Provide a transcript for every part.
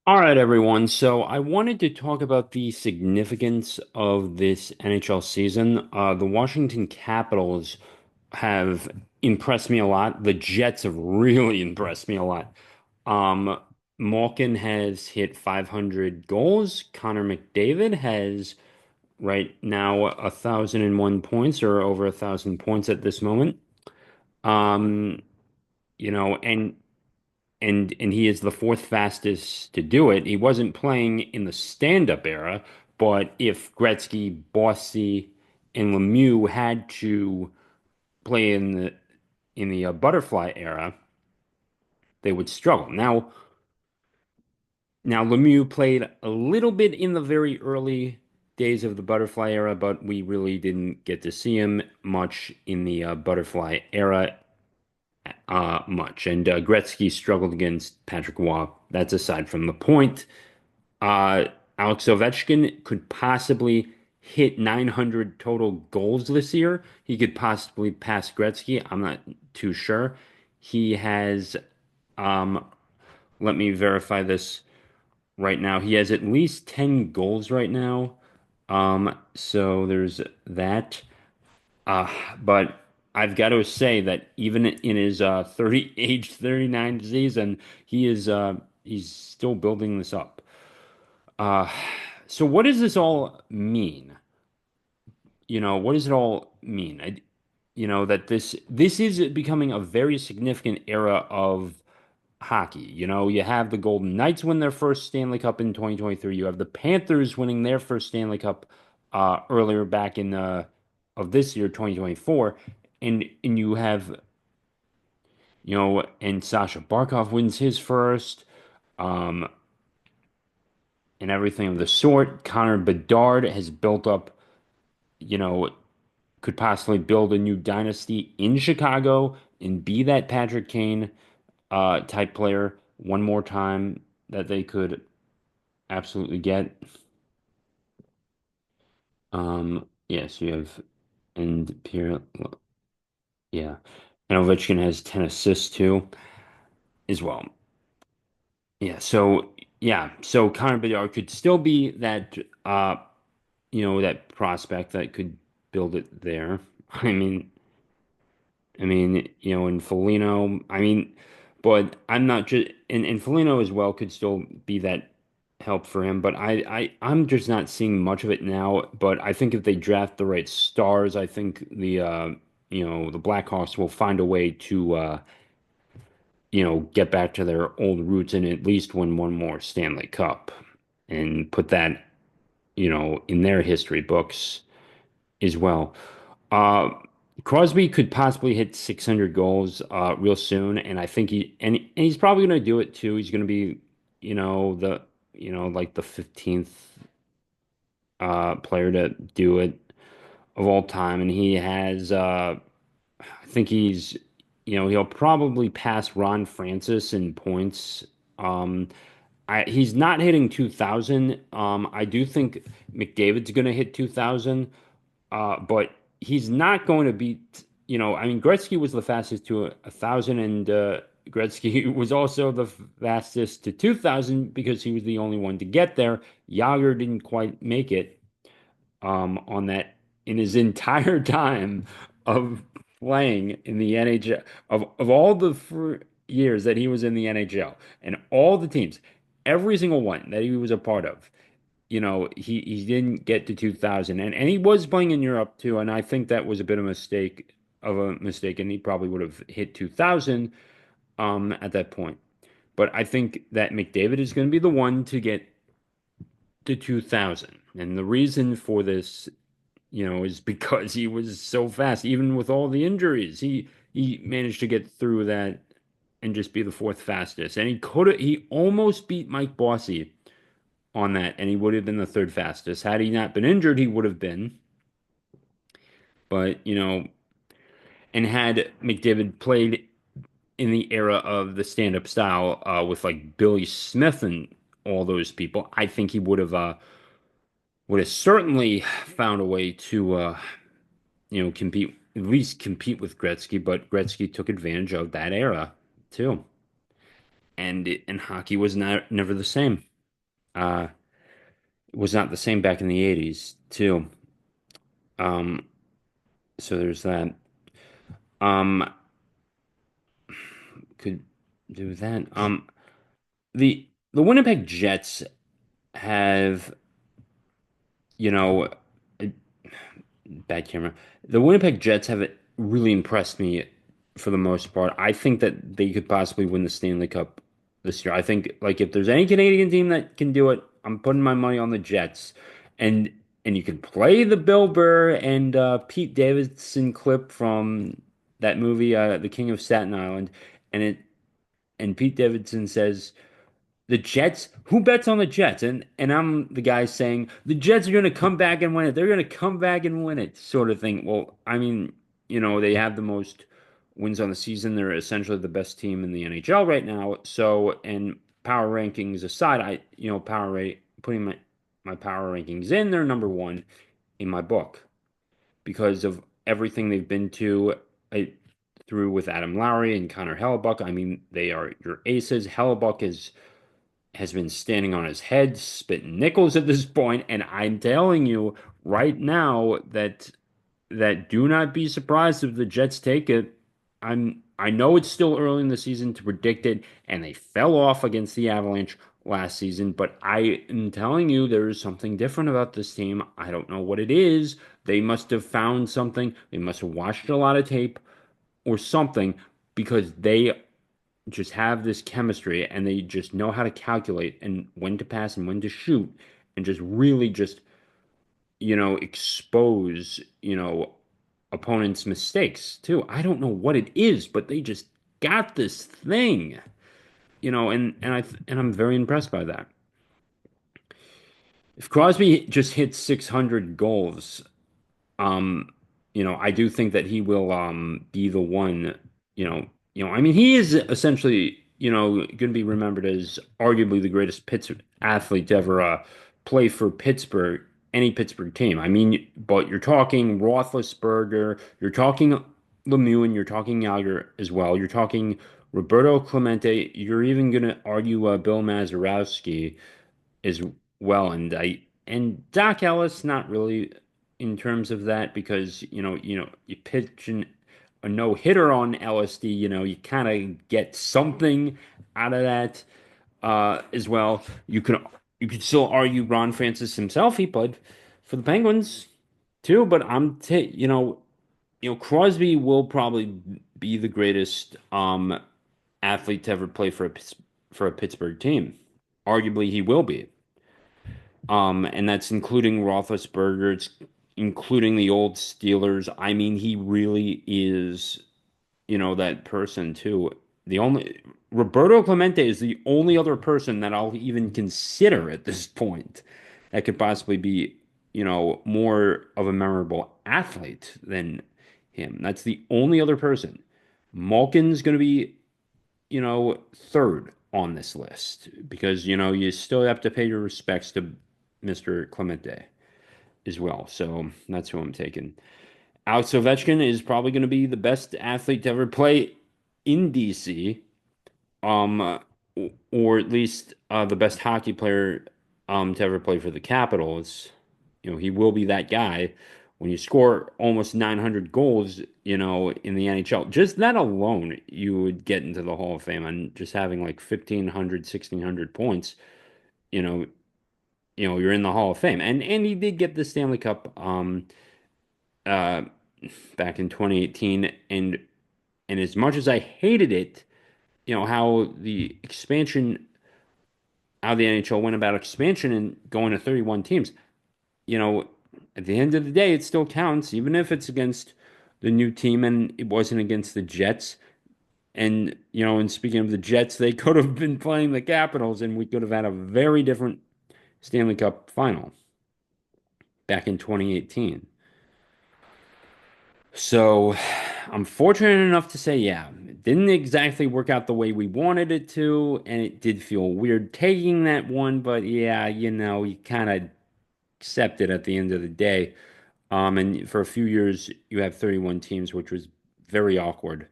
All right, everyone. So I wanted to talk about the significance of this NHL season. The Washington Capitals have impressed me a lot. The Jets have really impressed me a lot. Um, Malkin has hit 500 goals. Connor McDavid has right now 1,001 points or over 1,000 points at this moment. Um, you know, and he is the fourth fastest to do it. He wasn't playing in the stand-up era, but if Gretzky, Bossy, and Lemieux had to play in the butterfly era, they would struggle. Now Lemieux played a little bit in the very early days of the butterfly era, but we really didn't get to see him much in the butterfly era much. And Gretzky struggled against Patrick Waugh. That's aside from the point. Uh, Alex Ovechkin could possibly hit 900 total goals this year. He could possibly pass Gretzky. I'm not too sure. He has, um, let me verify this right now. He has at least 10 goals right now. So there's that. Uh, but I've got to say that even in his age 39 season, he's still building this up. Uh, so what does this all mean? What does it all mean? That this is becoming a very significant era of hockey. You have the Golden Knights win their first Stanley Cup in 2023. You have the Panthers winning their first Stanley Cup earlier back in of this year, 2024. And you have, and Sasha Barkov wins his first. Um, and everything of the sort. Connor Bedard has built up, you know, could possibly build a new dynasty in Chicago and be that Patrick Kane type player one more time that they could absolutely get. Yes, you have and Pierre, yeah, and Ovechkin has 10 assists too as well. So Connor Bedard could still be that that prospect that could build it there. I mean, and Foligno, but I'm not just and Foligno as well could still be that help for him, but I'm just not seeing much of it now. But I think if they draft the right stars, I think the Blackhawks will find a way to get back to their old roots and at least win one more Stanley Cup and put that, in their history books as well. Uh, Crosby could possibly hit 600 goals real soon, and I think he's probably going to do it too. He's going to be, like the 15th player to do it of all time, and he has. I think he'll probably pass Ron Francis in points. Um, he's not hitting 2,000. I do think McDavid's going to hit 2,000. But he's not going to beat, Gretzky was the fastest to 1,000, and Gretzky was also the fastest to 2,000 because he was the only one to get there. Yager didn't quite make it on that in his entire time of playing in the NHL, of all the years that he was in the NHL and all the teams, every single one that he was a part of. He didn't get to 2000 and he was playing in Europe too, and I think that was a bit of a mistake, and he probably would have hit 2000 at that point. But I think that McDavid is going to be the one to get to 2000. And the reason for this, is because he was so fast even with all the injuries. He managed to get through that and just be the fourth fastest. And he almost beat Mike Bossy on that, and he would have been the third fastest. Had he not been injured, he would have been. But, and had McDavid played in the era of the stand-up style with like Billy Smith and all those people, I think he would have certainly found a way to compete, at least compete with Gretzky, but Gretzky took advantage of that era too. And hockey was not never the same. was not the same back in the 80s too. Um, so there's that. Um, could do that. The Winnipeg Jets have, you know, bad camera. The Winnipeg Jets have really impressed me for the most part. I think that they could possibly win the Stanley Cup this year. I think like if there's any Canadian team that can do it, I'm putting my money on the Jets. And and you can play the Bill Burr and Pete Davidson clip from that movie, The King of Staten Island, and it and Pete Davidson says the Jets, who bets on the Jets? And I'm the guy saying the Jets are going to come back and win it. They're going to come back and win it, sort of thing. Well, I mean, they have the most wins on the season. They're essentially the best team in the NHL right now. So, and power rankings aside, power rate putting my power rankings in, they're number one in my book because of everything they've been to. I, through with Adam Lowry and Connor Hellebuck. I mean, they are your aces. Hellebuck has been standing on his head, spitting nickels at this point, and I'm telling you right now that do not be surprised if the Jets take it. I know it's still early in the season to predict it, and they fell off against the Avalanche last season, but I am telling you there is something different about this team. I don't know what it is. They must have found something. They must have watched a lot of tape or something because they just have this chemistry and they just know how to calculate and when to pass and when to shoot and just really just, expose, opponents' mistakes too. I don't know what it is, but they just got this thing, and I'm very impressed by that. If Crosby just hits 600 goals, Um, I do think that he will be the one, I mean he is essentially, going to be remembered as arguably the greatest Pittsburgh athlete to ever play for Pittsburgh, any Pittsburgh team. I mean, but you're talking Roethlisberger, you're talking Lemieux, and you're talking Yager as well. You're talking Roberto Clemente. You're even going to argue Bill Mazeroski as well. And Doc Ellis, not really in terms of that because you pitch a no hitter on LSD, you kind of get something out of that as well. You could still argue Ron Francis himself. He played for the Penguins too, but Crosby will probably be the greatest athlete to ever play for a Pittsburgh team. Arguably, he will be. And that's including Roethlisberger, it's including the old Steelers. I mean, he really is, that person too. The only Roberto Clemente is the only other person that I'll even consider at this point that could possibly be, more of a memorable athlete than him. That's the only other person. Malkin's going to be third on this list because, you still have to pay your respects to Mr. Clemente as well. So that's who I'm taking. Alex Ovechkin is probably going to be the best athlete to ever play in DC, um, or at least the best hockey player to ever play for the Capitals. He will be that guy. When you score almost 900 goals, in the NHL, just that alone, you would get into the Hall of Fame. And just having like 1,500, 1,600 points, you know, you're in the Hall of Fame. And he did get the Stanley Cup uh, back in 2018. And as much as I hated it, how the expansion, how the NHL went about expansion and going to 31 teams, you know, at the end of the day, it still counts, even if it's against the new team and it wasn't against the Jets. And speaking of the Jets, they could have been playing the Capitals and we could have had a very different Stanley Cup final back in 2018. So I'm fortunate enough to say, yeah, it didn't exactly work out the way we wanted it to, and it did feel weird taking that one, but yeah, you kind of accept it at the end of the day. And for a few years, you have 31 teams, which was very awkward.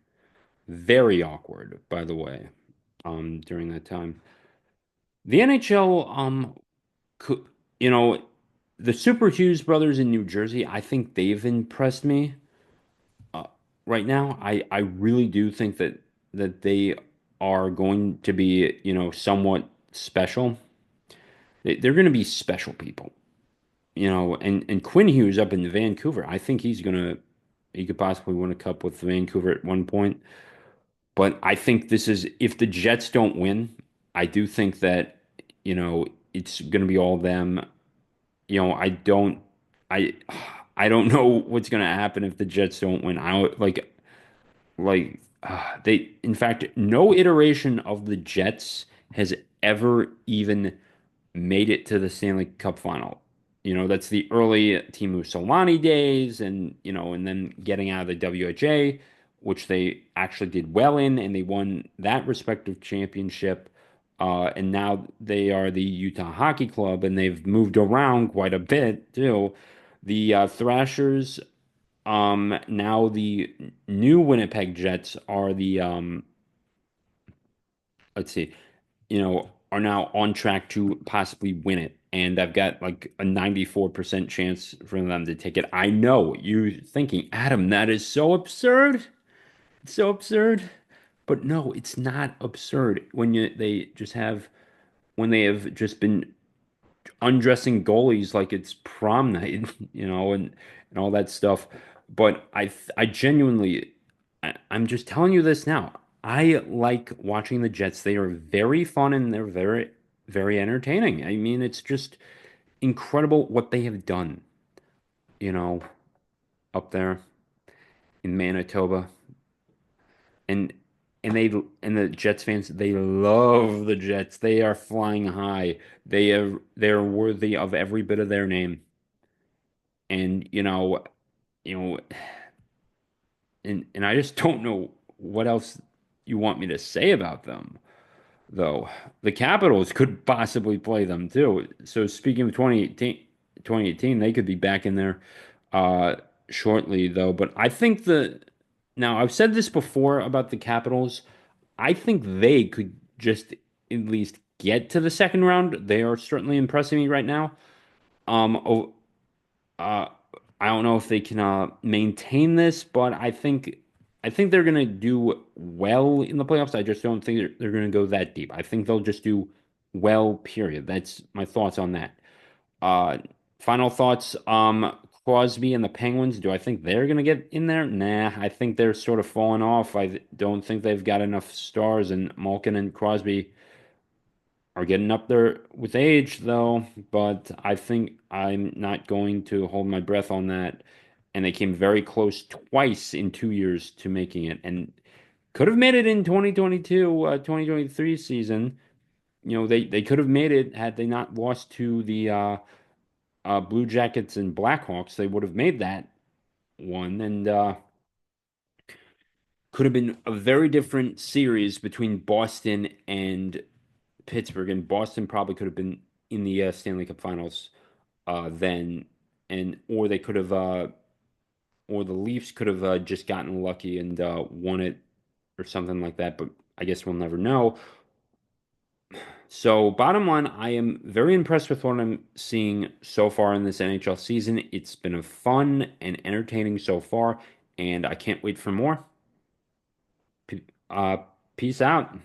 Very awkward, by the way, during that time. The NHL, could, you know, the Super Hughes brothers in New Jersey, I think they've impressed me uh, right now. I really do think that they are going to be, somewhat special. They're going to be special people, and Quinn Hughes up in Vancouver, I think he could possibly win a cup with Vancouver at one point. But I think this is if the Jets don't win, I do think that, it's going to be all them. I don't, I, I don't know what's going to happen if the Jets don't win. I don't- they, in fact, no iteration of the Jets has ever even made it to the Stanley Cup final. That's the early Teemu Solani days and then getting out of the WHA, which they actually did well in, and they won that respective championship. And now they are the Utah Hockey Club, and they've moved around quite a bit too. The Thrashers, now the new Winnipeg Jets are let's see, are now on track to possibly win it. And I've got like a 94% chance for them to take it. I know you thinking, Adam, that is so absurd. It's so absurd. But no, it's not absurd when they have just been undressing goalies like it's prom night, and all that stuff. But I genuinely, I'm just telling you this now. I like watching the Jets. They are very fun and they're very, very entertaining. I mean, it's just incredible what they have done, you know, up there in Manitoba. And and the Jets fans, they love the Jets. They are flying high. They're worthy of every bit of their name. And you know, and I just don't know what else you want me to say about them, though. The Capitals could possibly play them too. So speaking of 2018, they could be back in there uh shortly though. But I think now I've said this before about the Capitals. I think they could just at least get to the second round. They are certainly impressing me right now. Um, uh, I don't know if they can maintain this, but I think they're gonna do well in the playoffs. I just don't think they're gonna go that deep. I think they'll just do well, period. That's my thoughts on that. Uh, Final thoughts. Crosby and the Penguins. Do I think they're gonna get in there? Nah, I think they're sort of falling off. I don't think they've got enough stars, and Malkin and Crosby are getting up there with age, though, but I think I'm not going to hold my breath on that. And they came very close twice in 2 years to making it and could have made it in 2022, 2023 season. They could have made it had they not lost to the Blue Jackets and Blackhawks. They would have made that one and could have been a very different series between Boston and Pittsburgh, and Boston probably could have been in the Stanley Cup Finals then, and or the Leafs could have just gotten lucky and won it or something like that. But I guess we'll never know. So, bottom line, I am very impressed with what I'm seeing so far in this NHL season. It's been a fun and entertaining so far, and I can't wait for more. P- Uh, Peace out.